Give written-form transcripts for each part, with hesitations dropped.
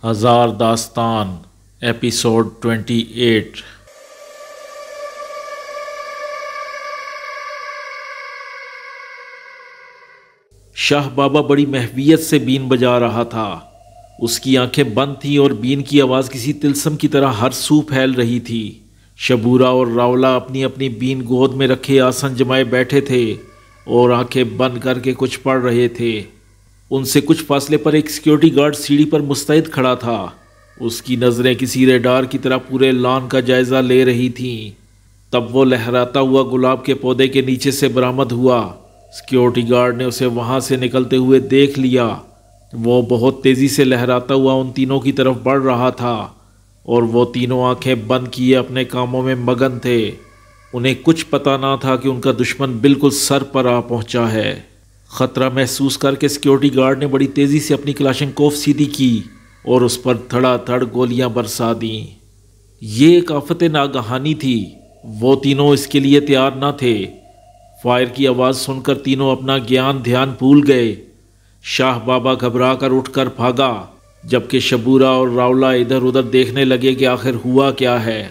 ہزار داستان ایپیسوڈ 28۔ شاہ بابا بڑی محویت سے بین بجا رہا تھا۔ اس کی آنکھیں بند تھیں اور بین کی آواز کسی طلسم کی طرح ہر سو پھیل رہی تھی۔ شبورہ اور راولا اپنی اپنی بین گود میں رکھے آسن جمائے بیٹھے تھے اور آنکھیں بند کر کے کچھ پڑھ رہے تھے۔ ان سے کچھ فاصلے پر ایک سیکیورٹی گارڈ سیڑھی پر مستعد کھڑا تھا۔ اس کی نظریں کسی ریڈار کی طرح پورے لان کا جائزہ لے رہی تھیں۔ تب وہ لہراتا ہوا گلاب کے پودے کے نیچے سے برآمد ہوا۔ سیکیورٹی گارڈ نے اسے وہاں سے نکلتے ہوئے دیکھ لیا۔ وہ بہت تیزی سے لہراتا ہوا ان تینوں کی طرف بڑھ رہا تھا اور وہ تینوں آنکھیں بند کیے اپنے کاموں میں مگن تھے۔ انہیں کچھ پتہ نہ تھا کہ ان کا دشمن بالکل سر پر آ پہنچا ہے۔ خطرہ محسوس کر کے سیکیورٹی گارڈ نے بڑی تیزی سے اپنی کلاشنکوف سیدھی کی اور اس پر دھڑا دھڑ گولیاں برسا دیں۔ یہ ایک آفت ناگہانی تھی۔ وہ تینوں اس کے لیے تیار نہ تھے۔ فائر کی آواز سن کر تینوں اپنا گیان دھیان بھول گئے۔ شاہ بابا گھبرا کر اٹھ کر بھاگا، جبکہ شبورہ اور راولا ادھر ادھر دیکھنے لگے کہ آخر ہوا کیا ہے۔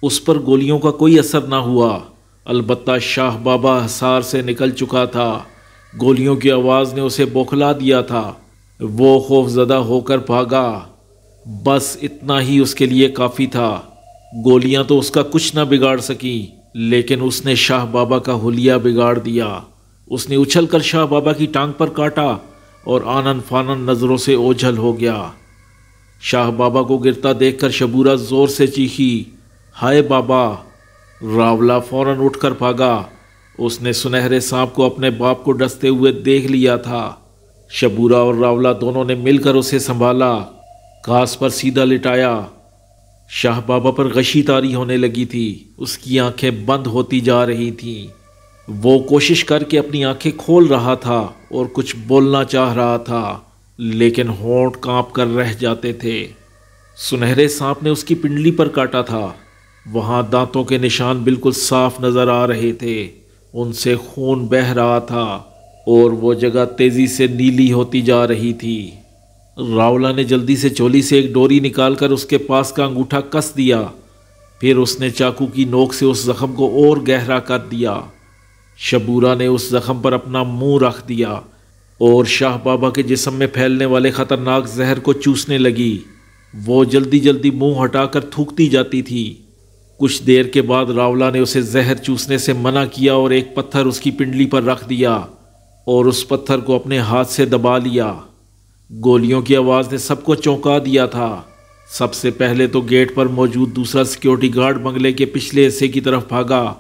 اس پر گولیوں کا کوئی اثر نہ ہوا، البتہ شاہ بابا حصار سے نکل چکا تھا۔ گولیوں کی آواز نے اسے بوکھلا دیا تھا۔ وہ خوف زدہ ہو کر بھاگا۔ بس اتنا ہی اس کے لیے کافی تھا۔ گولیاں تو اس کا کچھ نہ بگاڑ سکیں، لیکن اس نے شاہ بابا کا حلیہ بگاڑ دیا۔ اس نے اچھل کر شاہ بابا کی ٹانگ پر کاٹا اور آنن فانن نظروں سے اوجھل ہو گیا۔ شاہ بابا کو گرتا دیکھ کر شبورہ زور سے چیخی، ہائے بابا! راولا فوراً اٹھ کر بھاگا۔ اس نے سنہرے سانپ کو اپنے باپ کو ڈستے ہوئے دیکھ لیا تھا۔ شبورہ اور راولا دونوں نے مل کر اسے سنبھالا، گھاس پر سیدھا لٹایا۔ شاہ بابا پر غشی طاری ہونے لگی تھی۔ اس کی آنکھیں بند ہوتی جا رہی تھیں۔ وہ کوشش کر کے اپنی آنکھیں کھول رہا تھا اور کچھ بولنا چاہ رہا تھا، لیکن ہونٹ کانپ کر رہ جاتے تھے۔ سنہرے سانپ نے اس کی پنڈلی پر کاٹا تھا۔ وہاں دانتوں کے نشان بالکل صاف نظر آ رہے تھے۔ ان سے خون بہہ رہا تھا اور وہ جگہ تیزی سے نیلی ہوتی جا رہی تھی۔ راولا نے جلدی سے چولی سے ایک ڈوری نکال کر اس کے پاس کا انگوٹھا کس دیا۔ پھر اس نے چاقو کی نوک سے اس زخم کو اور گہرا کر دیا۔ شبورہ نے اس زخم پر اپنا منہ رکھ دیا اور شاہ بابا کے جسم میں پھیلنے والے خطرناک زہر کو چوسنے لگی۔ وہ جلدی جلدی منہ ہٹا کر تھوکتی جاتی تھی۔ کچھ دیر کے بعد راولا نے اسے زہر چوسنے سے منع کیا اور ایک پتھر اس کی پنڈلی پر رکھ دیا اور اس پتھر کو اپنے ہاتھ سے دبا لیا۔ گولیوں کی آواز نے سب کو چونکا دیا تھا۔ سب سے پہلے تو گیٹ پر موجود دوسرا سیکیورٹی گارڈ بنگلے کے پچھلے حصے کی طرف بھاگا۔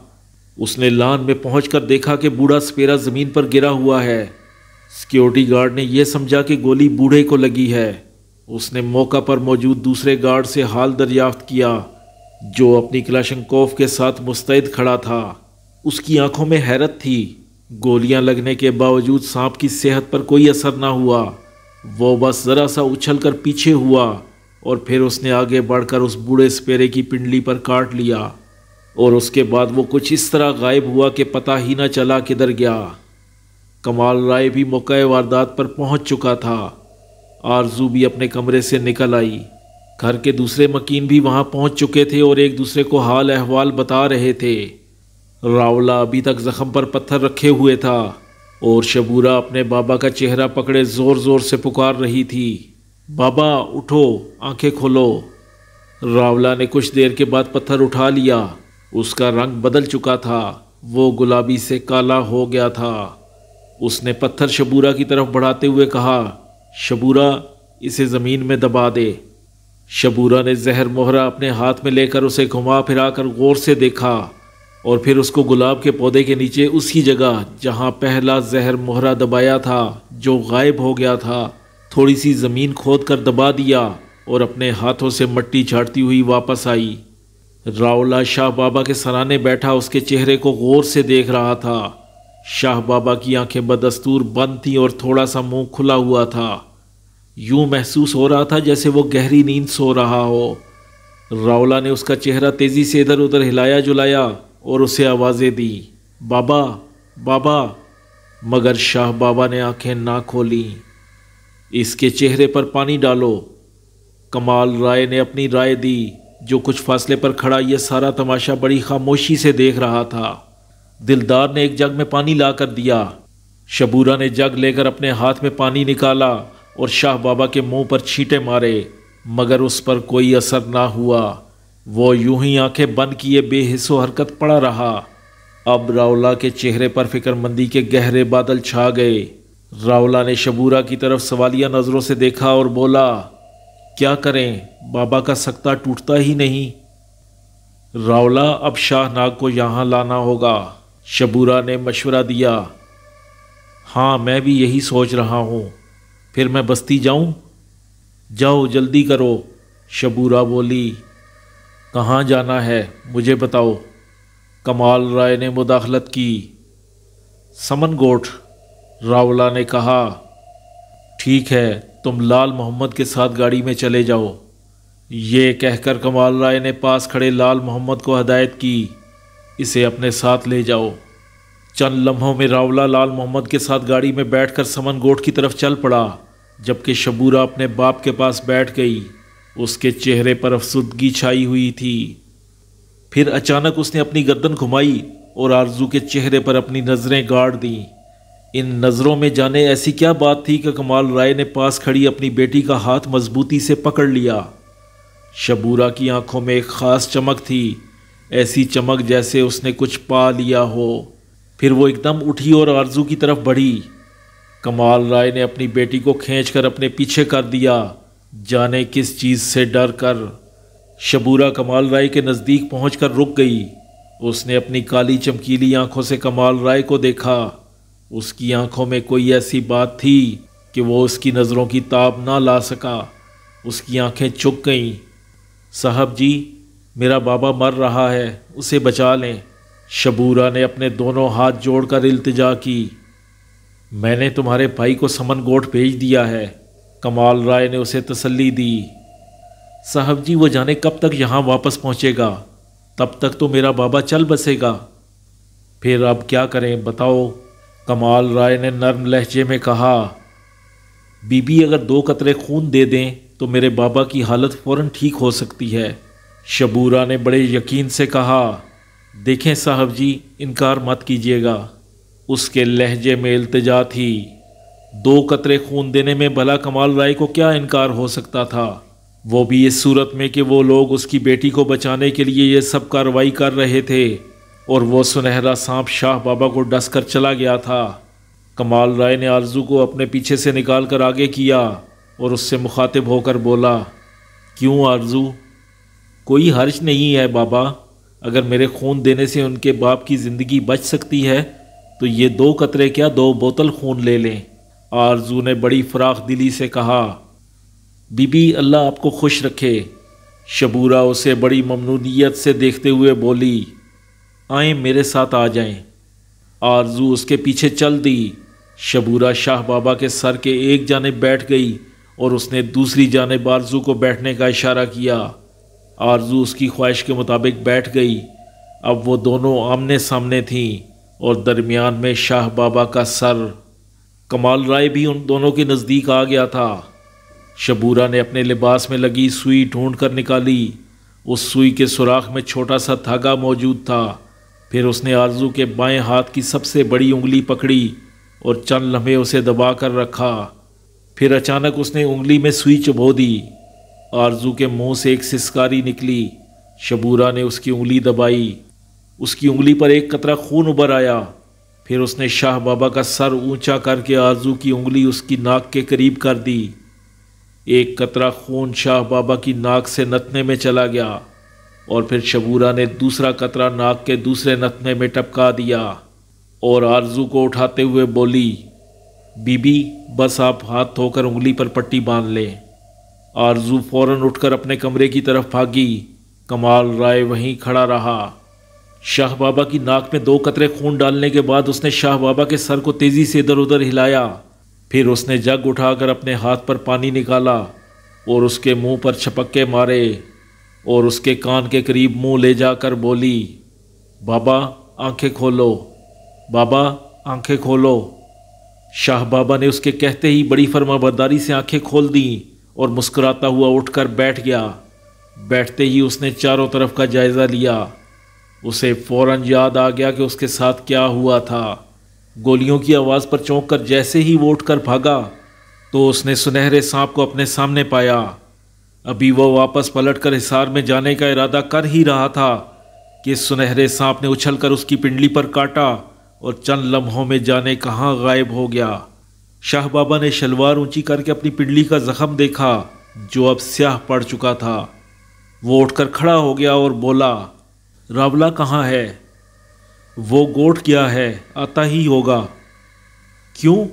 اس نے لان میں پہنچ کر دیکھا کہ بوڑھا سپیرا زمین پر گرا ہوا ہے۔ سیکیورٹی گارڈ نے یہ سمجھا کہ گولی بوڑھے کو لگی ہے۔ اس نے موقع پر موجود دوسرے گارڈ سے حال دریافت کیا، جو اپنی کلاشنکوف کے ساتھ مستعد کھڑا تھا۔ اس کی آنکھوں میں حیرت تھی۔ گولیاں لگنے کے باوجود سانپ کی صحت پر کوئی اثر نہ ہوا۔ وہ بس ذرا سا اچھل کر پیچھے ہوا اور پھر اس نے آگے بڑھ کر اس بوڑھے سپیرے کی پنڈلی پر کاٹ لیا اور اس کے بعد وہ کچھ اس طرح غائب ہوا کہ پتہ ہی نہ چلا کدھر گیا۔ کمال رائے بھی موقع واردات پر پہنچ چکا تھا۔ آرزو بھی اپنے کمرے سے نکل آئی۔ گھر کے دوسرے مکین بھی وہاں پہنچ چکے تھے اور ایک دوسرے کو حال احوال بتا رہے تھے۔ راولا ابھی تک زخم پر پتھر رکھے ہوئے تھا اور شبورہ اپنے بابا کا چہرہ پکڑے زور زور سے پکار رہی تھی، بابا اٹھو، آنکھیں کھولو۔ راولا نے کچھ دیر کے بعد پتھر اٹھا لیا۔ اس کا رنگ بدل چکا تھا، وہ گلابی سے کالا ہو گیا تھا۔ اس نے پتھر شبورہ کی طرف بڑھاتے ہوئے کہا، شبورہ اسے زمین میں دبا دے۔ شبورہ نے زہر مہرہ اپنے ہاتھ میں لے کر اسے گھما پھرا کر غور سے دیکھا اور پھر اس کو گلاب کے پودے کے نیچے اسی جگہ جہاں پہلا زہر مہرہ دبایا تھا، جو غائب ہو گیا تھا، تھوڑی سی زمین کھود کر دبا دیا اور اپنے ہاتھوں سے مٹی جھاڑتی ہوئی واپس آئی۔ راولا شاہ بابا کے سرانے بیٹھا اس کے چہرے کو غور سے دیکھ رہا تھا۔ شاہ بابا کی آنکھیں بدستور بند تھیں اور تھوڑا سا منہ کھلا ہوا تھا۔ یوں محسوس ہو رہا تھا جیسے وہ گہری نیند سو رہا ہو۔ راولا نے اس کا چہرہ تیزی سے ادھر ادھر ہلایا جلایا اور اسے آوازیں دیں، بابا بابا، مگر شاہ بابا نے آنکھیں نہ کھولیں۔ اس کے چہرے پر پانی ڈالو، کمال رائے نے اپنی رائے دی، جو کچھ فاصلے پر کھڑا یہ سارا تماشا بڑی خاموشی سے دیکھ رہا تھا۔ دلدار نے ایک جگ میں پانی لا کر دیا۔ شبورہ نے جگ لے کر اپنے ہاتھ میں پانی نکالا اور شاہ بابا کے منہ پر چھینٹے مارے، مگر اس پر کوئی اثر نہ ہوا۔ وہ یوں ہی آنکھیں بند کیے بے حس و حرکت پڑا رہا۔ اب راولا کے چہرے پر فکر مندی کے گہرے بادل چھا گئے۔ راولا نے شبورہ کی طرف سوالیہ نظروں سے دیکھا اور بولا، کیا کریں، بابا کا سکتہ ٹوٹتا ہی نہیں۔ راولا، اب شاہ ناگ کو یہاں لانا ہوگا، شبورہ نے مشورہ دیا۔ ہاں میں بھی یہی سوچ رہا ہوں، پھر میں بستی جاؤں؟ جاؤ جلدی کرو، شبورہ بولی۔ کہاں جانا ہے مجھے بتاؤ، کمال رائے نے مداخلت کی۔ سمن گوٹھ، راولا نے کہا۔ ٹھیک ہے، تم لال محمد کے ساتھ گاڑی میں چلے جاؤ۔ یہ کہہ کر کمال رائے نے پاس کھڑے لال محمد کو ہدایت کی، اسے اپنے ساتھ لے جاؤ۔ چند لمحوں میں راولا لال محمد کے ساتھ گاڑی میں بیٹھ کر سمن گوٹھ کی طرف چل پڑا، جبکہ شبورہ اپنے باپ کے پاس بیٹھ گئی۔ اس کے چہرے پر افسردگی چھائی ہوئی تھی۔ پھر اچانک اس نے اپنی گردن گھمائی اور آرزو کے چہرے پر اپنی نظریں گاڑ دیں۔ ان نظروں میں جانے ایسی کیا بات تھی کہ کمال رائے نے پاس کھڑی اپنی بیٹی کا ہاتھ مضبوطی سے پکڑ لیا۔ شبورہ کی آنکھوں میں ایک خاص چمک تھی، ایسی چمک جیسے اس نے کچھ پا لیا ہو۔ پھر وہ ایک دم اٹھی اور آرزو کی طرف بڑھی۔ کمال رائے نے اپنی بیٹی کو کھینچ کر اپنے پیچھے کر دیا، جانے کس چیز سے ڈر کر۔ شبورہ کمال رائے کے نزدیک پہنچ کر رک گئی۔ اس نے اپنی کالی چمکیلی آنکھوں سے کمال رائے کو دیکھا۔ اس کی آنکھوں میں کوئی ایسی بات تھی کہ وہ اس کی نظروں کی تاب نہ لا سکا۔ اس کی آنکھیں چک گئیں۔ صاحب جی، میرا بابا مر رہا ہے، اسے بچا لیں، شبورہ نے اپنے دونوں ہاتھ جوڑ کر التجا کی۔ میں نے تمہارے بھائی کو سمن گوٹھ بھیج دیا ہے، کمال رائے نے اسے تسلی دی۔ صاحب جی، وہ جانے کب تک یہاں واپس پہنچے گا، تب تک تو میرا بابا چل بسے گا۔ پھر اب کیا کریں بتاؤ، کمال رائے نے نرم لہجے میں کہا۔ بی بی اگر 2 قطرے خون دے دیں تو میرے بابا کی حالت فوراً ٹھیک ہو سکتی ہے، شبورہ نے بڑے یقین سے کہا۔ دیکھیں صاحب جی، انکار مت کیجیے گا، اس کے لہجے میں التجا تھی۔ 2 قطرے خون دینے میں بھلا کمال رائے کو کیا انکار ہو سکتا تھا، وہ بھی اس صورت میں کہ وہ لوگ اس کی بیٹی کو بچانے کے لیے یہ سب کارروائی کر رہے تھے اور وہ سنہرا سانپ شاہ بابا کو ڈس کر چلا گیا تھا۔ کمال رائے نے آرزو کو اپنے پیچھے سے نکال کر آگے کیا اور اس سے مخاطب ہو کر بولا، کیوں آرزو؟ کوئی حرج نہیں ہے بابا، اگر میرے خون دینے سے ان کے باپ کی زندگی بچ سکتی ہے تو یہ 2 قطرے کیا 2 بوتل خون لے لیں، آرزو نے بڑی فراخ دلی سے کہا۔ بی بی اللہ آپ کو خوش رکھے، شبورہ اسے بڑی ممنونیت سے دیکھتے ہوئے بولی۔ آئیں میرے ساتھ آ جائیں۔ آرزو اس کے پیچھے چل دی۔ شبورہ شاہ بابا کے سر کے ایک جانب بیٹھ گئی اور اس نے دوسری جانب آرزو کو بیٹھنے کا اشارہ کیا۔ آرزو اس کی خواہش کے مطابق بیٹھ گئی۔ اب وہ دونوں آمنے سامنے تھیں اور درمیان میں شاہ بابا کا سر۔ کمال رائے بھی ان دونوں کے نزدیک آ گیا تھا۔ شبورہ نے اپنے لباس میں لگی سوئی ڈھونڈ کر نکالی۔ اس سوئی کے سوراخ میں چھوٹا سا دھاگا موجود تھا۔ پھر اس نے آرزو کے بائیں ہاتھ کی سب سے بڑی انگلی پکڑی اور چند لمحے اسے دبا کر رکھا۔ پھر اچانک اس نے انگلی میں سوئی چبھو دی۔ آرزو کے منہ سے ایک سسکاری نکلی۔ شبورہ نے اس کی انگلی دبائی۔ اس کی انگلی پر ایک قطرہ خون ابھر آیا۔ پھر اس نے شاہ بابا کا سر اونچا کر کے آرزو کی انگلی اس کی ناک کے قریب کر دی۔ ایک قطرہ خون شاہ بابا کی ناک سے نتنے میں چلا گیا اور پھر شبورہ نے دوسرا قطرہ ناک کے دوسرے نتنے میں ٹپکا دیا اور آرزو کو اٹھاتے ہوئے بولی، بی بی بس آپ ہاتھ دھو کر انگلی پر پٹی باندھ لیں۔ آرزو فوراً اٹھ کر اپنے کمرے کی طرف بھاگی۔ کمال رائے وہیں کھڑا رہا۔ شاہ بابا کی ناک میں 2 قطرے خون ڈالنے کے بعد اس نے شاہ بابا کے سر کو تیزی سے ادھر ادھر ہلایا۔ پھر اس نے جگ اٹھا کر اپنے ہاتھ پر پانی نکالا اور اس کے منہ پر چھپکے مارے اور اس کے کان کے قریب منہ لے جا کر بولی، بابا آنکھیں کھولو، بابا آنکھیں کھولو۔ شاہ بابا نے اس کے کہتے ہی بڑی فرما برداری سے آنکھیں کھول دیں اور مسکراتا ہوا اٹھ کر بیٹھ گیا۔ بیٹھتے ہی اس نے چاروں طرف کا جائزہ لیا۔ اسے فوراً یاد آ گیا کہ اس کے ساتھ کیا ہوا تھا۔ گولیوں کی آواز پر چونک کر جیسے ہی وہ اٹھ کر بھاگا تو اس نے سنہرے سانپ کو اپنے سامنے پایا۔ ابھی وہ واپس پلٹ کر حصار میں جانے کا ارادہ کر ہی رہا تھا کہ سنہرے سانپ نے اچھل کر اس کی پنڈلی پر کاٹا اور چند لمحوں میں جانے کہاں غائب ہو گیا۔ شاہ بابا نے شلوار اونچی کر کے اپنی پنڈلی کا زخم دیکھا جو اب سیاہ پڑ چکا تھا۔ وہ اٹھ کر کھڑا ہو گیا اور بولا، راولا کہاں ہے؟ وہ گوٹھ گیا ہے، آتا ہی ہوگا۔ کیوں؟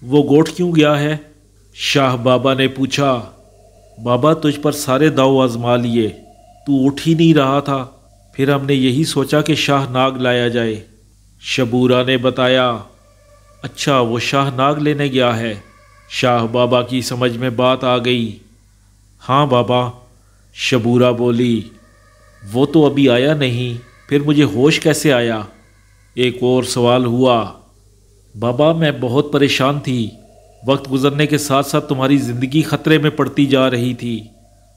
وہ گوٹھ کیوں گیا ہے؟ شاہ بابا نے پوچھا۔ بابا تجھ پر سارے داؤ آزما لیے، تو اٹھ ہی نہیں رہا تھا، پھر ہم نے یہی سوچا کہ شاہ ناگ لایا جائے۔ شبورا نے بتایا۔ اچھا وہ شاہ ناگ لینے گیا ہے؟ شاہ بابا کی سمجھ میں بات آ گئی۔ ہاں بابا، شبورا بولی۔ وہ تو ابھی آیا نہیں، پھر مجھے ہوش کیسے آیا؟ ایک اور سوال ہوا۔ بابا میں بہت پریشان تھی، وقت گزرنے کے ساتھ ساتھ تمہاری زندگی خطرے میں پڑتی جا رہی تھی،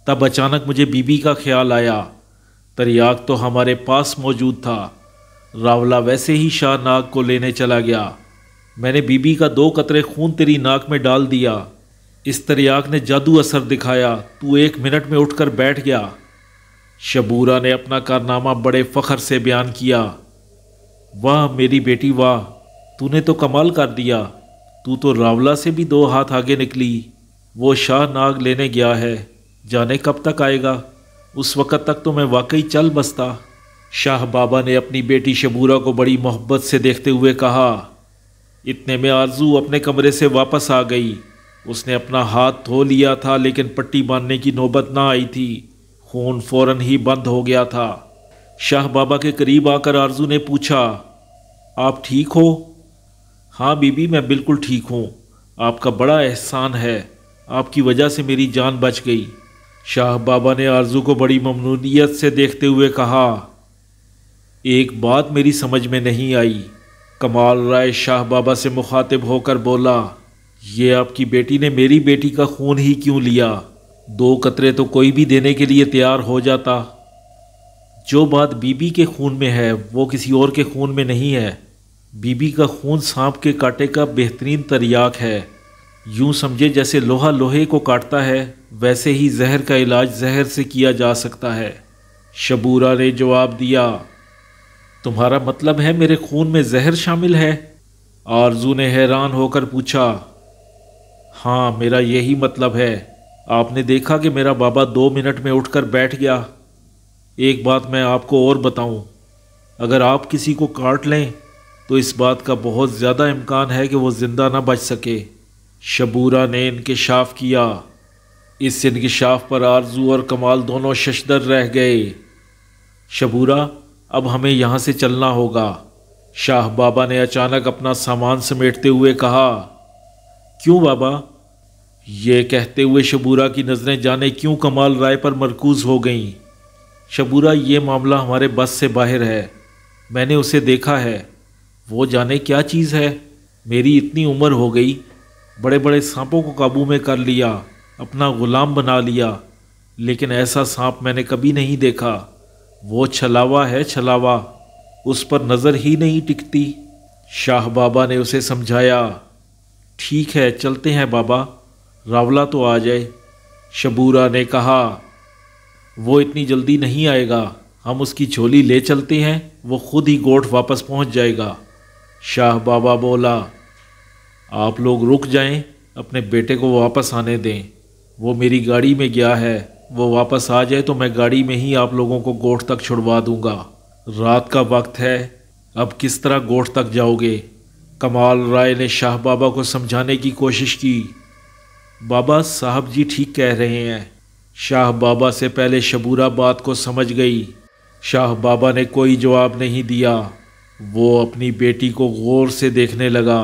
تب اچانک مجھے بی بی کا خیال آیا۔ تریاک تو ہمارے پاس موجود تھا، راولا ویسے ہی شاہ ناگ کو لینے چلا گیا۔ میں نے بی بی کا 2 قطرے خون تیری ناک میں ڈال دیا، اس تریاک نے جادو اثر دکھایا، تو 1 منٹ میں اٹھ کر بیٹھ گیا۔ شبورا نے اپنا کارنامہ بڑے فخر سے بیان کیا۔ واہ میری بیٹی واہ، تو نے تو کمال کر دیا، تو راولا سے بھی 2 ہاتھ آگے نکلی۔ وہ شاہ ناگ لینے گیا ہے، جانے کب تک آئے گا، اس وقت تک تو میں واقعی چل بستا۔ شاہ بابا نے اپنی بیٹی شبورا کو بڑی محبت سے دیکھتے ہوئے کہا۔ اتنے میں آرزو اپنے کمرے سے واپس آ گئی۔ اس نے اپنا ہاتھ دھو لیا تھا لیکن پٹی باندھنے کی نوبت نہ آئی تھی، خون فوراً ہی بند ہو گیا تھا۔ شاہ بابا کے قریب آ کر آرزو نے پوچھا، آپ ٹھیک ہو؟ ہاں بی بی میں بالکل ٹھیک ہوں، آپ کا بڑا احسان ہے، آپ کی وجہ سے میری جان بچ گئی۔ شاہ بابا نے آرزو کو بڑی ممنونیت سے دیکھتے ہوئے کہا، ایک بات میری سمجھ میں نہیں آئی۔ کمال رائے شاہ بابا سے مخاطب ہو کر بولا، یہ آپ کی بیٹی نے میری بیٹی کا خون ہی کیوں لیا؟ 2 قطرے تو کوئی بھی دینے کے لیے تیار ہو جاتا۔ جو بات بی بی کے خون میں ہے وہ کسی اور کے خون میں نہیں ہے۔ بی بی کا خون سانپ کے کاٹے کا بہترین تریاک ہے، یوں سمجھے جیسے لوہا لوہے کو کاٹتا ہے، ویسے ہی زہر کا علاج زہر سے کیا جا سکتا ہے۔ شبورا نے جواب دیا، تمہارا مطلب ہے میرے خون میں زہر شامل ہے؟ آرزو نے حیران ہو کر پوچھا۔ ہاں میرا یہی مطلب ہے۔ آپ نے دیکھا کہ میرا بابا 2 منٹ میں اٹھ کر بیٹھ گیا۔ ایک بات میں آپ کو اور بتاؤں، اگر آپ کسی کو کاٹ لیں تو اس بات کا بہت زیادہ امکان ہے کہ وہ زندہ نہ بچ سکے۔ شبورا نے انکشاف کیا۔ اس انکشاف پر آرزو اور کمال دونوں ششدر رہ گئے۔ شبورا اب ہمیں یہاں سے چلنا ہوگا، شاہ بابا نے اچانک اپنا سامان سمیٹتے ہوئے کہا۔ کیوں بابا؟ یہ کہتے ہوئے شبورا کی نظریں جانے کیوں کمال رائے پر مرکوز ہو گئیں۔ شبورا یہ معاملہ ہمارے بس سے باہر ہے، میں نے اسے دیکھا ہے، وہ جانے کیا چیز ہے۔ میری اتنی عمر ہو گئی، بڑے بڑے سانپوں کو قابو میں کر لیا، اپنا غلام بنا لیا، لیکن ایسا سانپ میں نے کبھی نہیں دیکھا۔ وہ چھلاوا ہے چھلاوا، اس پر نظر ہی نہیں ٹکتی۔ شاہ بابا نے اسے سمجھایا۔ ٹھیک ہے چلتے ہیں بابا، راولا تو آ جائے۔ شبورا نے کہا، وہ اتنی جلدی نہیں آئے گا، ہم اس کی جھولی لے چلتے ہیں، وہ خود ہی گوٹھ واپس پہنچ جائے گا۔ شاہ بابا بولا، آپ لوگ رک جائیں، اپنے بیٹے کو واپس آنے دیں، وہ میری گاڑی میں گیا ہے، وہ واپس آ جائے تو میں گاڑی میں ہی آپ لوگوں کو گوٹھ تک چھڑوا دوں گا۔ رات کا وقت ہے، اب کس طرح گوٹھ تک جاؤ گے؟ کمال رائے نے شاہ بابا کو سمجھانے کی کوشش کی۔ بابا صاحب جی ٹھیک کہہ رہے ہیں۔ شاہ بابا سے پہلے شبورا بات کو سمجھ گئی۔ شاہ بابا نے کوئی جواب نہیں دیا، وہ اپنی بیٹی کو غور سے دیکھنے لگا۔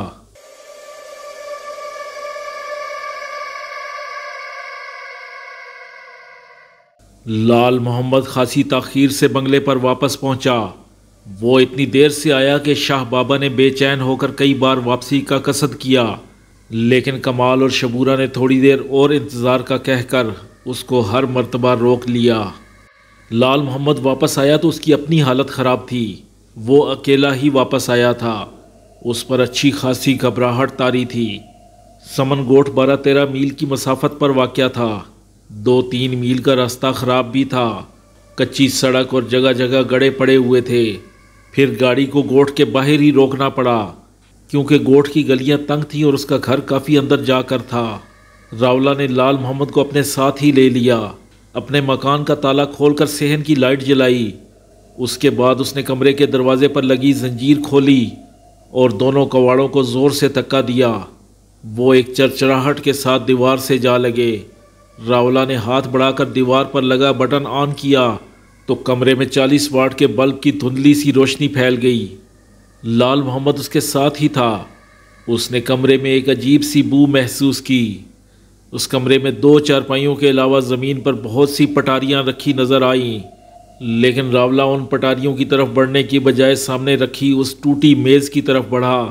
لال محمد خاصی تاخیر سے بنگلے پر واپس پہنچا۔ وہ اتنی دیر سے آیا کہ شاہ بابا نے بے چین ہو کر کئی بار واپسی کا قصد کیا، لیکن کمال اور شبورہ نے تھوڑی دیر اور انتظار کا کہہ کر اس کو ہر مرتبہ روک لیا۔ لال محمد واپس آیا تو اس کی اپنی حالت خراب تھی۔ وہ اکیلا ہی واپس آیا تھا۔ اس پر اچھی خاصی گھبراہٹ طاری تھی۔ سمن گوٹھ 12-13 میل کی مسافت پر واقع تھا۔ 2-3 میل کا راستہ خراب بھی تھا۔ کچی سڑک اور جگہ جگہ گڑھے پڑے ہوئے تھے۔ پھر گاڑی کو گوٹھ کے باہر ہی روکنا پڑا کیونکہ گوٹھ کی گلیاں تنگ تھیں اور اس کا گھر کافی اندر جا کر تھا۔ راولہ نے لال محمد کو اپنے ساتھ ہی لے لیا۔ اپنے مکان کا تالا کھول کر صحن کی لائٹ جلائی۔ اس کے بعد اس نے کمرے کے دروازے پر لگی زنجیر کھولی اور دونوں کواڑوں کو زور سے دھکا دیا۔ وہ ایک چرچراہٹ کے ساتھ دیوار سے جا لگے۔ راولہ نے ہاتھ بڑھا کر دیوار پر لگا بٹن آن کیا تو کمرے میں 40 واٹ کے بلب کی دھندلی سی روشنی پھیل گئی۔ لال محمد اس کے ساتھ ہی تھا۔ اس نے کمرے میں ایک عجیب سی بو محسوس کی۔ اس کمرے میں 2 چارپائیوں کے علاوہ زمین پر بہت سی پٹاریاں رکھی نظر آئیں، لیکن راولہ ان پٹاریوں کی طرف بڑھنے کی بجائے سامنے رکھی اس ٹوٹی میز کی طرف بڑھا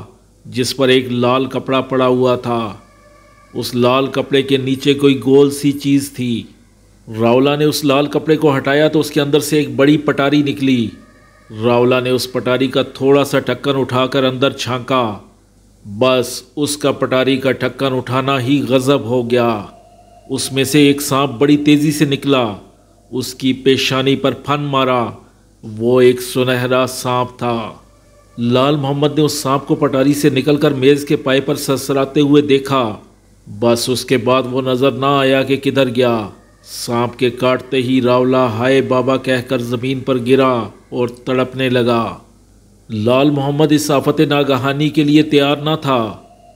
جس پر ایک لال کپڑا پڑا ہوا تھا۔ اس لال کپڑے کے نیچے کوئی گول سی چیز تھی۔ راولہ نے اس لال کپڑے کو ہٹایا تو اس کے اندر سے ایک بڑی پٹاری نکلی۔ راولہ نے اس پٹاری کا تھوڑا سا ڈھکن اٹھا کر اندر جھانکا۔ بس اس کا پٹاری کا ڈھکن اٹھانا ہی غضب ہو گیا۔ اس میں سے ایک سانپ بڑی تیزی سے نکلا۔ اس کی پیشانی پر پھن مارا۔ وہ ایک سنہرا سانپ تھا۔ لال محمد نے اس سانپ کو پٹاری سے نکل کر میز کے پائے پر سرسراتے ہوئے دیکھا۔ بس اس کے بعد وہ نظر نہ آیا کہ کدھر گیا۔ سانپ کے کاٹتے ہی راولہ ہائے بابا کہہ کر زمین پر گرا اور تڑپنے لگا۔ لال محمد اس آفت ناگہانی کے لیے تیار نہ تھا۔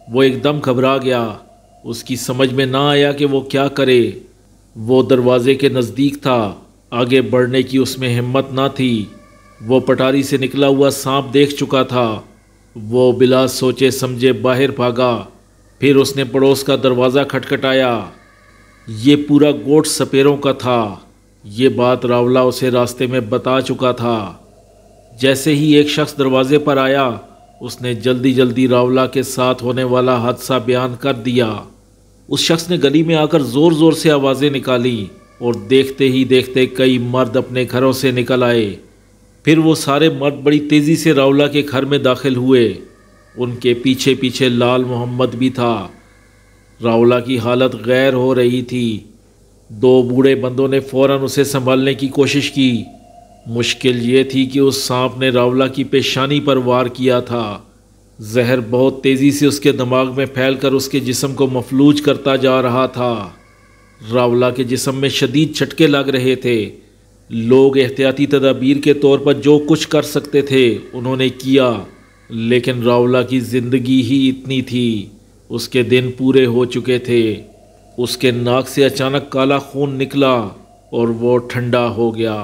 وہ ایک دم گھبرا گیا۔ اس کی سمجھ میں نہ آیا کہ وہ کیا کرے۔ وہ دروازے کے نزدیک تھا۔ آگے بڑھنے کی اس میں ہمت نہ تھی۔ وہ پٹاری سے نکلا ہوا سانپ دیکھ چکا تھا۔ وہ بلا سوچے سمجھے باہر بھاگا۔ پھر اس نے پڑوس کا دروازہ کھٹکھٹایا۔ یہ پورا گوٹھ سپیروں کا تھا۔ یہ بات راولہ اسے راستے میں بتا چکا تھا۔ جیسے ہی ایک شخص دروازے پر آیا، اس نے جلدی جلدی راولہ کے ساتھ ہونے والا حادثہ بیان کر دیا۔ اس شخص نے گلی میں آ کر زور زور سے آوازیں نکالی اور دیکھتے ہی دیکھتے کئی مرد اپنے گھروں سے نکل آئے۔ پھر وہ سارے مرد بڑی تیزی سے راولہ کے گھر میں داخل ہوئے۔ ان کے پیچھے پیچھے لال محمد بھی تھا۔ راولہ کی حالت غیر ہو رہی تھی۔ 2 بوڑھے بندوں نے فوراً اسے سنبھالنے کی کوشش کی۔ مشکل یہ تھی کہ اس سانپ نے راولہ کی پیشانی پر وار کیا تھا۔ زہر بہت تیزی سے اس کے دماغ میں پھیل کر اس کے جسم کو مفلوج کرتا جا رہا تھا۔ راولہ کے جسم میں شدید جھٹکے لگ رہے تھے۔ لوگ احتیاطی تدابیر کے طور پر جو کچھ کر سکتے تھے انہوں نے کیا، لیکن راولہ کی زندگی ہی اتنی تھی۔ اس کے دن پورے ہو چکے تھے۔ اس کے ناک سے اچانک کالا خون نکلا اور وہ ٹھنڈا ہو گیا۔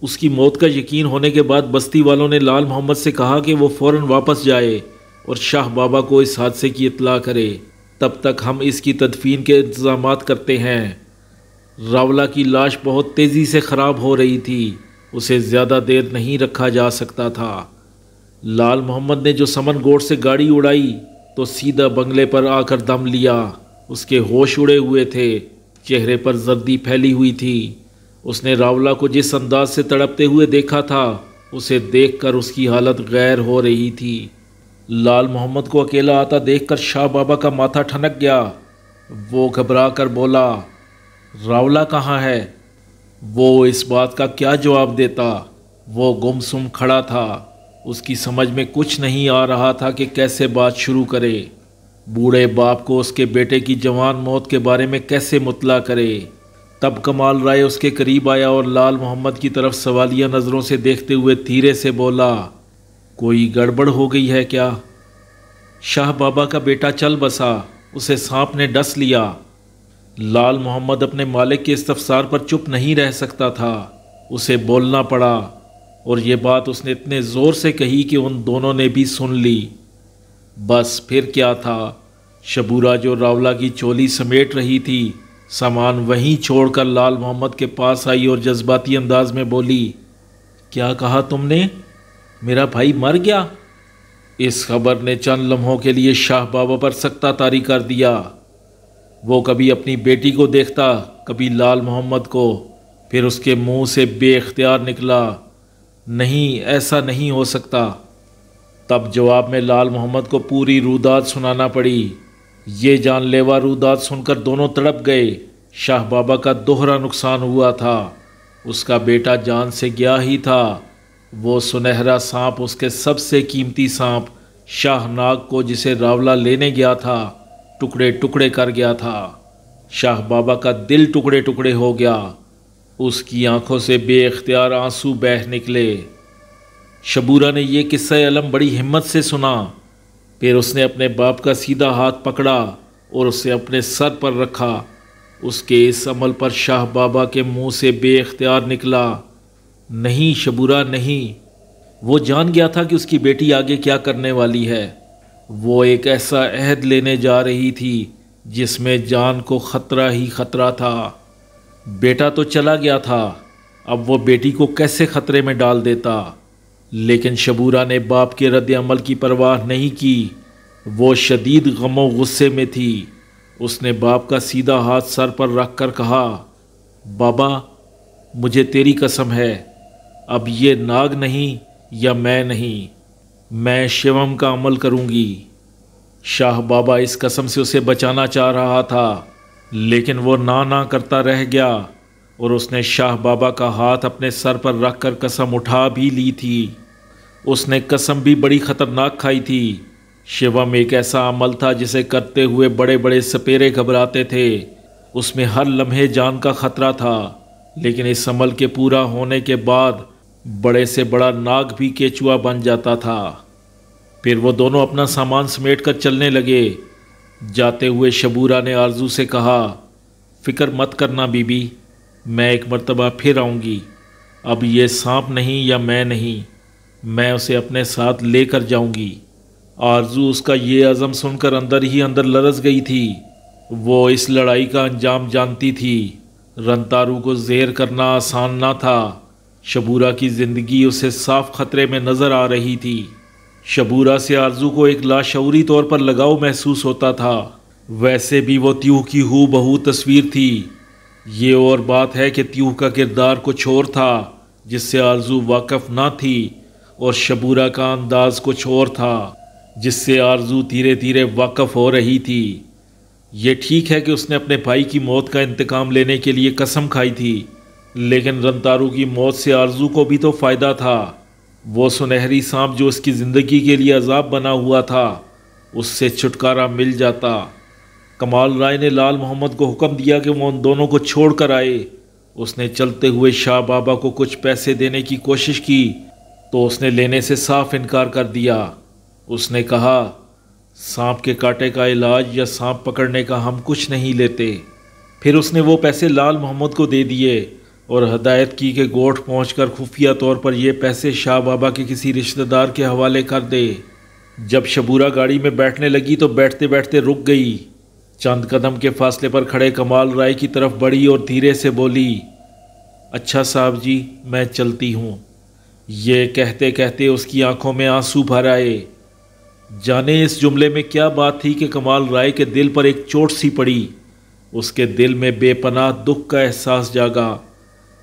اس کی موت کا یقین ہونے کے بعد بستی والوں نے لال محمد سے کہا کہ وہ فوراً واپس جائے اور شاہ بابا کو اس حادثے کی اطلاع کرے۔ تب تک ہم اس کی تدفین کے انتظامات کرتے ہیں۔ راولہ کی لاش بہت تیزی سے خراب ہو رہی تھی۔ اسے زیادہ دیر نہیں رکھا جا سکتا تھا۔ لال محمد نے جو سمن گوٹھ سے گاڑی اڑائی تو سیدھا بنگلے پر آ کر دم لیا۔ اس کے ہوش اڑے ہوئے تھے، چہرے پر زردی پھیلی ہوئی تھی۔ اس نے راولہ کو جس انداز سے تڑپتے ہوئے دیکھا تھا، اسے دیکھ کر اس کی حالت غیر ہو رہی تھی۔ لال محمد کو اکیلا آتا دیکھ کر شاہ بابا کا ماتھا ٹھنک گیا۔ وہ گھبرا کر بولا، راولہ کہاں ہے؟ وہ اس بات کا کیا جواب دیتا؟ وہ گم سم کھڑا تھا۔ اس کی سمجھ میں کچھ نہیں آ رہا تھا کہ کیسے بات شروع کرے۔ بوڑھے باپ کو اس کے بیٹے کی جوان موت کے بارے میں کیسے مطلع کرے۔ تب کمال رائے اس کے قریب آیا اور لال محمد کی طرف سوالیہ نظروں سے دیکھتے ہوئے دھیرے سے بولا، کوئی گڑبڑ ہو گئی ہے کیا؟ شاہ بابا کا بیٹا چل بسا، اسے سانپ نے ڈس لیا۔ لال محمد اپنے مالک کے استفسار پر چپ نہیں رہ سکتا تھا۔ اسے بولنا پڑا اور یہ بات اس نے اتنے زور سے کہی کہ ان دونوں نے بھی سن لی۔ بس پھر کیا تھا، شبورہ جو راولہ کی چولی سمیٹ رہی تھی، سامان وہیں چھوڑ کر لال محمد کے پاس آئی اور جذباتی انداز میں بولی، کیا کہا تم نے؟ میرا بھائی مر گیا؟ اس خبر نے چند لمحوں کے لیے شاہ بابا پر سکتہ طاری کر دیا۔ وہ کبھی اپنی بیٹی کو دیکھتا، کبھی لال محمد کو، پھر اس کے منہ سے بے اختیار نکلا، نہیں ایسا نہیں ہو سکتا۔ تب جواب میں لال محمد کو پوری روداد سنانا پڑی۔ یہ جان لیوا روداد سن کر دونوں تڑپ گئے۔ شاہ بابا کا دوہرا نقصان ہوا تھا، اس کا بیٹا جان سے گیا ہی تھا، وہ سنہرا سانپ، اس کے سب سے قیمتی سانپ شاہ ناگ کو جسے راولا لینے گیا تھا، ٹکڑے ٹکڑے کر گیا تھا۔ شاہ بابا کا دل ٹکڑے ٹکڑے ہو گیا، اس کی آنکھوں سے بے اختیار آنسو بہہ نکلے۔ شبورہ نے یہ قصہ علم بڑی ہمت سے سنا، پھر اس نے اپنے باپ کا سیدھا ہاتھ پکڑا اور اسے اپنے سر پر رکھا۔ اس کے اس عمل پر شاہ بابا کے منہ سے بے اختیار نکلا، نہیں شبورہ نہیں۔ وہ جان گیا تھا کہ اس کی بیٹی آگے کیا کرنے والی ہے۔ وہ ایک ایسا عہد لینے جا رہی تھی جس میں جان کو خطرہ ہی خطرہ تھا۔ بیٹا تو چلا گیا تھا، اب وہ بیٹی کو کیسے خطرے میں ڈال دیتا؟ لیکن شبورہ نے باپ کے رد عمل کی پرواہ نہیں کی، وہ شدید غم و غصے میں تھی۔ اس نے باپ کا سیدھا ہاتھ سر پر رکھ کر کہا، بابا مجھے تیری قسم ہے، اب یہ ناگ نہیں یا میں نہیں، میں شیوم کا عمل کروں گی۔ شاہ بابا اس قسم سے اسے بچانا چاہ رہا تھا، لیکن وہ نہ کرتا رہ گیا، اور اس نے شاہ بابا کا ہاتھ اپنے سر پر رکھ کر قسم اٹھا بھی لی تھی۔ اس نے قسم بھی بڑی خطرناک کھائی تھی۔ شیوم ایک ایسا عمل تھا جسے کرتے ہوئے بڑے بڑے سپیرے گھبراتے تھے، اس میں ہر لمحے جان کا خطرہ تھا، لیکن اس عمل کے پورا ہونے کے بعد بڑے سے بڑا ناگ بھی کیچوا بن جاتا تھا۔ پھر وہ دونوں اپنا سامان سمیٹ کر چلنے لگے۔ جاتے ہوئے شبورہ نے آرزو سے کہا، فکر مت کرنا بی بی، میں ایک مرتبہ پھر آؤں گی، اب یہ سانپ نہیں یا میں نہیں، میں اسے اپنے ساتھ لے کر جاؤں گی۔ آرزو اس کا یہ عزم سن کر اندر ہی اندر لرز گئی تھی۔ وہ اس لڑائی کا انجام جانتی تھی، رنتارو کو زیر کرنا آسان نہ تھا۔ شبورہ کی زندگی اسے صاف خطرے میں نظر آ رہی تھی۔ شبورہ سے آرزو کو ایک لاشعوری طور پر لگاؤ محسوس ہوتا تھا، ویسے بھی وہ تیوہ کی ہو بہو تصویر تھی۔ یہ اور بات ہے کہ تیوہ کا کردار کچھ اور تھا جس سے آرزو واقف نہ تھی، اور شبورہ کا انداز کچھ اور تھا جس سے آرزو دھیرے دھیرے واقف ہو رہی تھی۔ یہ ٹھیک ہے کہ اس نے اپنے بھائی کی موت کا انتقام لینے کے لیے قسم کھائی تھی، لیکن رنتارو کی موت سے آرزو کو بھی تو فائدہ تھا۔ وہ سنہری سانپ جو اس کی زندگی کے لیے عذاب بنا ہوا تھا، اس سے چھٹکارا مل جاتا۔ کمال رائے نے لال محمد کو حکم دیا کہ وہ ان دونوں کو چھوڑ کر آئے۔ اس نے چلتے ہوئے شاہ بابا کو کچھ پیسے دینے کی کوشش کی تو اس نے لینے سے صاف انکار کر دیا۔ اس نے کہا، سانپ کے کاٹے کا علاج یا سانپ پکڑنے کا ہم کچھ نہیں لیتے۔ پھر اس نے وہ پیسے لال محمد کو دے دیے اور ہدایت کی کہ گوٹھ پہنچ کر خفیہ طور پر یہ پیسے شاہ بابا کے کسی رشتہ دار کے حوالے کر دے۔ جب شبورہ گاڑی میں بیٹھنے لگی تو بیٹھتے بیٹھتے رک گئی، چند قدم کے فاصلے پر کھڑے کمال رائے کی طرف بڑھی اور دھیرے سے بولی، اچھا صاحب جی میں چلتی ہوں۔ یہ کہتے کہتے اس کی آنکھوں میں آنسو بھر آئے۔ جانے اس جملے میں کیا بات تھی کہ کمال رائے کے دل پر ایک چوٹ سی پڑی۔ اس کے دل میں بے پناہ دکھ کا احساس جاگا۔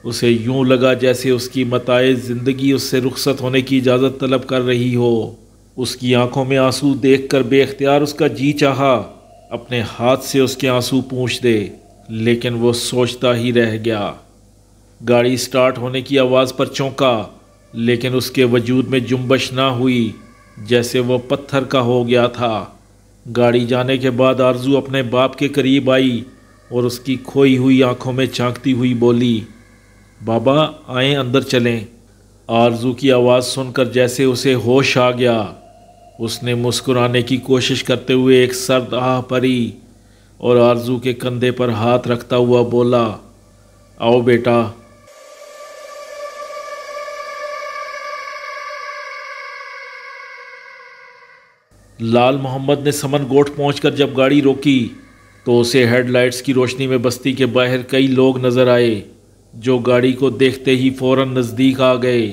اسے یوں لگا جیسے اس کی متاع زندگی اس سے رخصت ہونے کی اجازت طلب کر رہی ہو۔ اس کی آنکھوں میں آنسو دیکھ کر بے اختیار اس کا جی چاہا اپنے ہاتھ سے اس کے آنسو پونچھ دے، لیکن وہ سوچتا ہی رہ گیا۔ گاڑی سٹارٹ ہونے کی آواز پر چونکا، لیکن اس کے وجود میں جنبش نہ ہوئی، جیسے وہ پتھر کا ہو گیا تھا۔ گاڑی جانے کے بعد آرزو اپنے باپ کے قریب آئی اور اس کی کھوئی ہوئی آنکھوں میں جھانکتی ہوئی بولی، بابا آئیں اندر چلیں۔ آرزو کی آواز سن کر جیسے اسے ہوش آ گیا، اس نے مسکرانے کی کوشش کرتے ہوئے ایک سرد آہ بھری اور آرزو کے کندھے پر ہاتھ رکھتا ہوا بولا، آؤ بیٹا۔ لال محمد نے سمن گوٹھ پہنچ کر جب گاڑی روکی تو اسے ہیڈ لائٹس کی روشنی میں بستی کے باہر کئی لوگ نظر آئے جو گاڑی کو دیکھتے ہی فوراً نزدیک آ گئے۔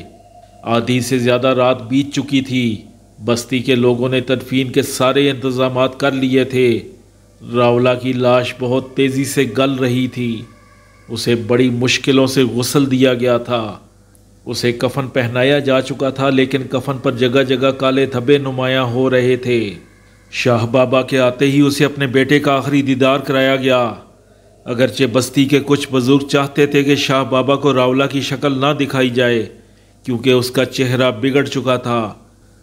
آدھی سے زیادہ رات بیت چکی تھی، بستی کے لوگوں نے تدفین کے سارے انتظامات کر لیے تھے۔ راولا کی لاش بہت تیزی سے گل رہی تھی۔ اسے بڑی مشکلوں سے غسل دیا گیا تھا۔ اسے کفن پہنایا جا چکا تھا، لیکن کفن پر جگہ جگہ کالے دھبے نمایاں ہو رہے تھے۔ شاہ بابا کے آتے ہی اسے اپنے بیٹے کا آخری دیدار کرایا گیا۔ اگرچہ بستی کے کچھ بزرگ چاہتے تھے کہ شاہ بابا کو راولا کی شکل نہ دکھائی جائے، کیونکہ اس کا چہرہ بگڑ چکا تھا۔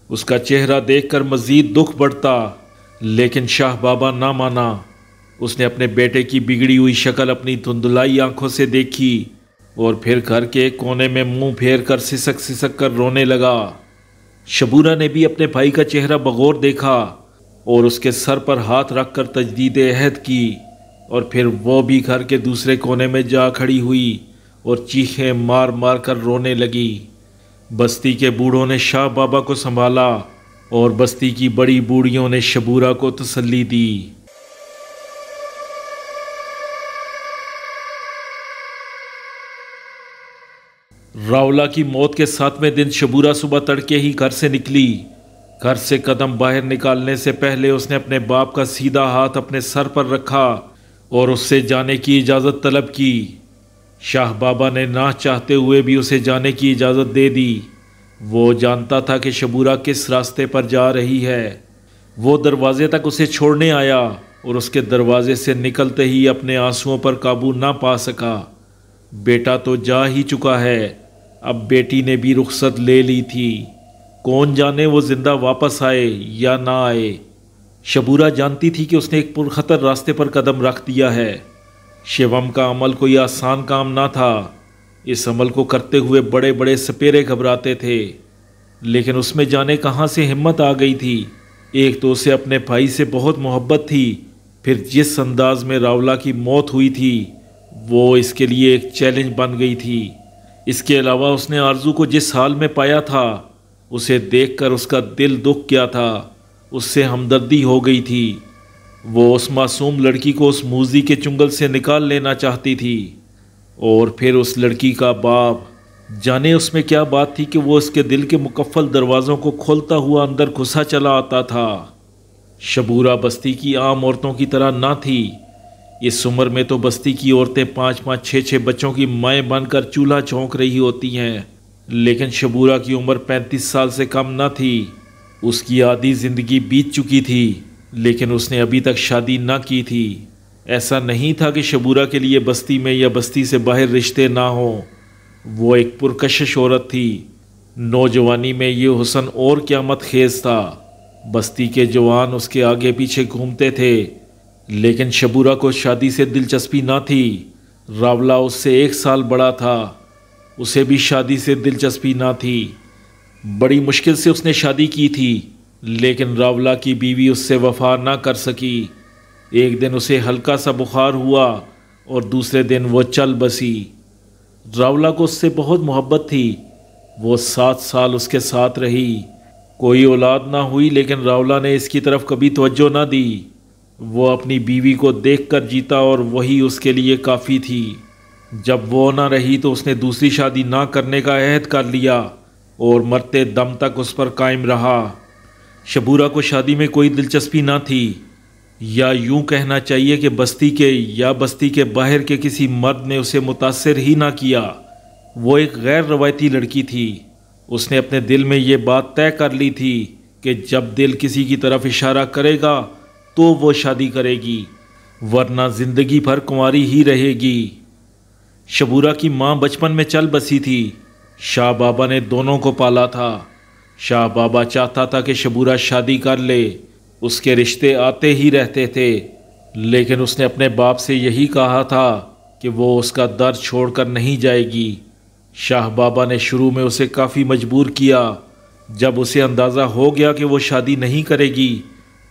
اس کا چہرہ دیکھ کر مزید دکھ بڑھتا، لیکن شاہ بابا نہ مانا۔ اس نے اپنے بیٹے کی بگڑی ہوئی شکل اپنی دھندلائی آنکھوں سے دیکھی اور پھر گھر کے کونے میں منہ پھیر کر سسک سسک کر رونے لگا۔ شبورہ نے بھی اپنے بھائی کا چہرہ بغور دیکھا اور اس کے سر پر ہاتھ رکھ کر تجدید عہد کی، اور پھر وہ بھی گھر کے دوسرے کونے میں جا کھڑی ہوئی اور چیخیں مار مار کر رونے لگی۔ بستی کے بوڑھوں نے شاہ بابا کو سنبھالا اور بستی کی بڑی بوڑھیوں نے شبورہ کو تسلی دی۔ راولا کی موت کے 7ویں دن شبورہ صبح تڑکے ہی گھر سے نکلی۔ گھر سے قدم باہر نکالنے سے پہلے اس نے اپنے باپ کا سیدھا ہاتھ اپنے سر پر رکھا اور اس سے جانے کی اجازت طلب کی۔ شاہ بابا نے نہ چاہتے ہوئے بھی اسے جانے کی اجازت دے دی۔ وہ جانتا تھا کہ شبورہ کس راستے پر جا رہی ہے۔ وہ دروازے تک اسے چھوڑنے آیا اور اس کے دروازے سے نکلتے ہی اپنے آنسوؤں پر قابو نہ پا سکا۔ بیٹا تو جا ہی چکا ہے، اب بیٹی نے بھی رخصت لے لی تھی، کون جانے وہ زندہ واپس آئے یا نہ آئے۔ شبورہ جانتی تھی کہ اس نے ایک پرخطر راستے پر قدم رکھ دیا ہے۔ شیوم کا عمل کوئی آسان کام نہ تھا۔ اس عمل کو کرتے ہوئے بڑے بڑے سپیرے گھبراتے تھے، لیکن اس میں جانے کہاں سے ہمت آ گئی تھی۔ ایک تو اسے اپنے بھائی سے بہت محبت تھی، پھر جس انداز میں راولا کی موت ہوئی تھی وہ اس کے لیے ایک چیلنج بن گئی تھی۔ اس کے علاوہ اس نے آرزو کو جس حال میں پایا تھا، اسے دیکھ کر اس کا دل دکھ گیا تھا، اس سے ہمدردی ہو گئی تھی۔ وہ اس معصوم لڑکی کو اس موذی کے چنگل سے نکال لینا چاہتی تھی، اور پھر اس لڑکی کا باپ، جانے اس میں کیا بات تھی کہ وہ اس کے دل کے مقفل دروازوں کو کھولتا ہوا اندر گھسا چلا آتا تھا۔ شبورہ بستی کی عام عورتوں کی طرح نہ تھی۔ اس عمر میں تو بستی کی عورتیں 5-5 6-6 بچوں کی مائیں بن کر چولہا چونک رہی ہوتی ہیں، لیکن شبورہ کی عمر 35 سال سے کم نہ تھی۔ اس کی آدھی زندگی بیت چکی تھی، لیکن اس نے ابھی تک شادی نہ کی تھی۔ ایسا نہیں تھا کہ شبورہ کے لیے بستی میں یا بستی سے باہر رشتے نہ ہوں۔ وہ ایک پرکشش عورت تھی۔ نوجوانی میں یہ حسن اور قیامت خیز تھا۔ بستی کے جوان اس کے آگے پیچھے گھومتے تھے، لیکن شبورہ کو شادی سے دلچسپی نہ تھی۔ راولا اس سے 1 سال بڑا تھا، اسے بھی شادی سے دلچسپی نہ تھی۔ بڑی مشکل سے اس نے شادی کی تھی، لیکن راولا کی بیوی اس سے وفا نہ کر سکی۔ ایک دن اسے ہلکا سا بخار ہوا اور دوسرے دن وہ چل بسی۔ راولا کو اس سے بہت محبت تھی۔ وہ 7 سال اس کے ساتھ رہی۔ کوئی اولاد نہ ہوئی، لیکن راولا نے اس کی طرف کبھی توجہ نہ دی۔ وہ اپنی بیوی کو دیکھ کر جیتا اور وہی اس کے لیے کافی تھی۔ جب وہ نہ رہی تو اس نے دوسری شادی نہ کرنے کا عہد کر لیا اور مرتے دم تک اس پر قائم رہا۔ شبورہ کو شادی میں کوئی دلچسپی نہ تھی، یا یوں کہنا چاہیے کہ بستی کے یا بستی کے باہر کے کسی مرد نے اسے متاثر ہی نہ کیا۔ وہ ایک غیر روایتی لڑکی تھی۔ اس نے اپنے دل میں یہ بات طے کر لی تھی کہ جب دل کسی کی طرف اشارہ کرے گا تو وہ شادی کرے گی، ورنہ زندگی بھر کنواری ہی رہے گی۔ شبورہ کی ماں بچپن میں چل بسی تھی۔ شاہ بابا نے دونوں کو پالا تھا۔ شاہ بابا چاہتا تھا کہ شبورہ شادی کر لے، اس کے رشتے آتے ہی رہتے تھے، لیکن اس نے اپنے باپ سے یہی کہا تھا کہ وہ اس کا در چھوڑ کر نہیں جائے گی۔ شاہ بابا نے شروع میں اسے کافی مجبور کیا۔ جب اسے اندازہ ہو گیا کہ وہ شادی نہیں کرے گی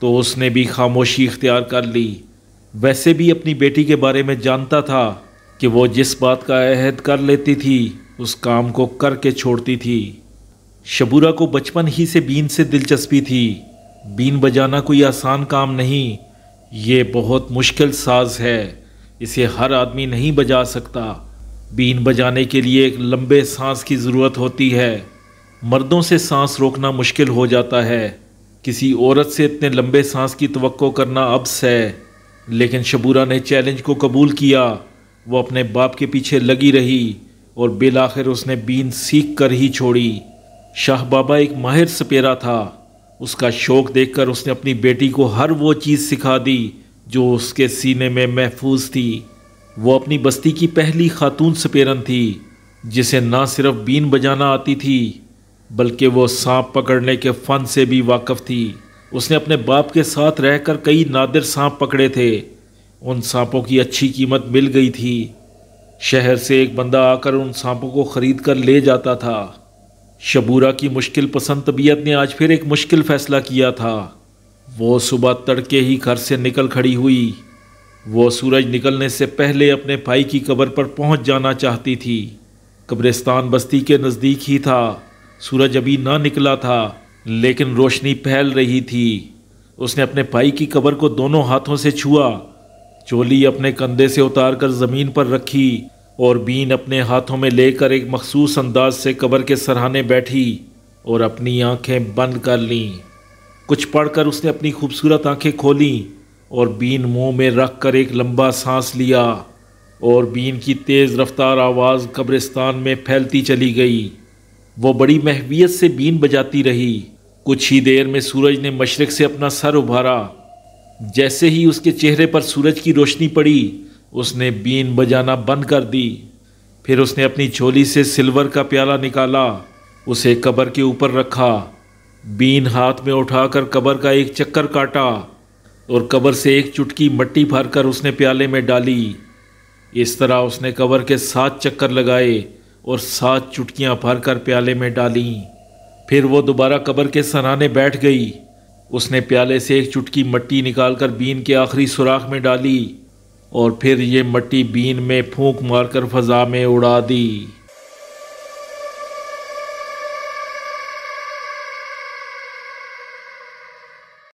تو اس نے بھی خاموشی اختیار کر لی۔ ویسے بھی اپنی بیٹی کے بارے میں جانتا تھا کہ وہ جس بات کا عہد کر لیتی تھی اس کام کو کر کے چھوڑتی تھی۔ شبورہ کو بچپن ہی سے بین سے دلچسپی تھی۔ بین بجانا کوئی آسان کام نہیں، یہ بہت مشکل ساز ہے، اسے ہر آدمی نہیں بجا سکتا۔ بین بجانے کے لیے ایک لمبے سانس کی ضرورت ہوتی ہے۔ مردوں سے سانس روکنا مشکل ہو جاتا ہے، کسی عورت سے اتنے لمبے سانس کی توقع کرنا عبث ہے، لیکن شبورہ نے چیلنج کو قبول کیا۔ وہ اپنے باپ کے پیچھے لگی رہی اور بالآخر اس نے بین سیکھ کر ہی چھوڑی۔ شاہ بابا ایک ماہر سپیرا تھا، اس کا شوق دیکھ کر اس نے اپنی بیٹی کو ہر وہ چیز سکھا دی جو اس کے سینے میں محفوظ تھی۔ وہ اپنی بستی کی پہلی خاتون سپیرن تھی جسے نہ صرف بین بجانا آتی تھی بلکہ وہ سانپ پکڑنے کے فن سے بھی واقف تھی۔ اس نے اپنے باپ کے ساتھ رہ کر کئی نادر سانپ پکڑے تھے، ان سانپوں کی اچھی قیمت مل گئی تھی۔ شہر سے ایک بندہ آ کر ان سانپوں کو خرید کر لے جاتا تھا۔ شبورہ کی مشکل پسند طبیعت نے آج پھر ایک مشکل فیصلہ کیا تھا۔ وہ صبح تڑکے ہی گھر سے نکل کھڑی ہوئی۔ وہ سورج نکلنے سے پہلے اپنے بھائی کی قبر پر پہنچ جانا چاہتی تھی۔ قبرستان بستی کے نزدیک ہی تھا، سورج ابھی نہ نکلا تھا لیکن روشنی پھیل رہی تھی۔ اس نے اپنے بھائی کی قبر کو دونوں ہاتھوں سے چھوا، چولی اپنے کندھے سے اتار کر زمین پر رکھی اور بین اپنے ہاتھوں میں لے کر ایک مخصوص انداز سے قبر کے سرہانے بیٹھی اور اپنی آنکھیں بند کر لیں۔ کچھ پڑھ کر اس نے اپنی خوبصورت آنکھیں کھولیں اور بین منہ میں رکھ کر ایک لمبا سانس لیا، اور بین کی تیز رفتار آواز قبرستان میں پھیلتی چلی گئی۔ وہ بڑی محویت سے بین بجاتی رہی۔ کچھ ہی دیر میں سورج نے مشرق سے اپنا سر ابھارا۔ جیسے ہی اس کے چہرے پر سورج کی روشنی پڑی اس نے بین بجانا بند کر دی۔ پھر اس نے اپنی جھولی سے سلور کا پیالہ نکالا، اسے قبر کے اوپر رکھا، بین ہاتھ میں اٹھا کر قبر کا ایک چکر کاٹا اور قبر سے ایک چٹکی مٹی بھر کر اس نے پیالے میں ڈالی۔ اس طرح اس نے قبر کے 7 چکر لگائے اور 7 چٹکیاں بھر کر پیالے میں ڈالیں۔ پھر وہ دوبارہ قبر کے سرانے بیٹھ گئی۔ اس نے پیالے سے ایک چٹکی مٹی نکال کر بین کے آخری سوراخ میں ڈالی اور پھر یہ مٹی بین میں پھونک مار کر فضا میں اڑا دی۔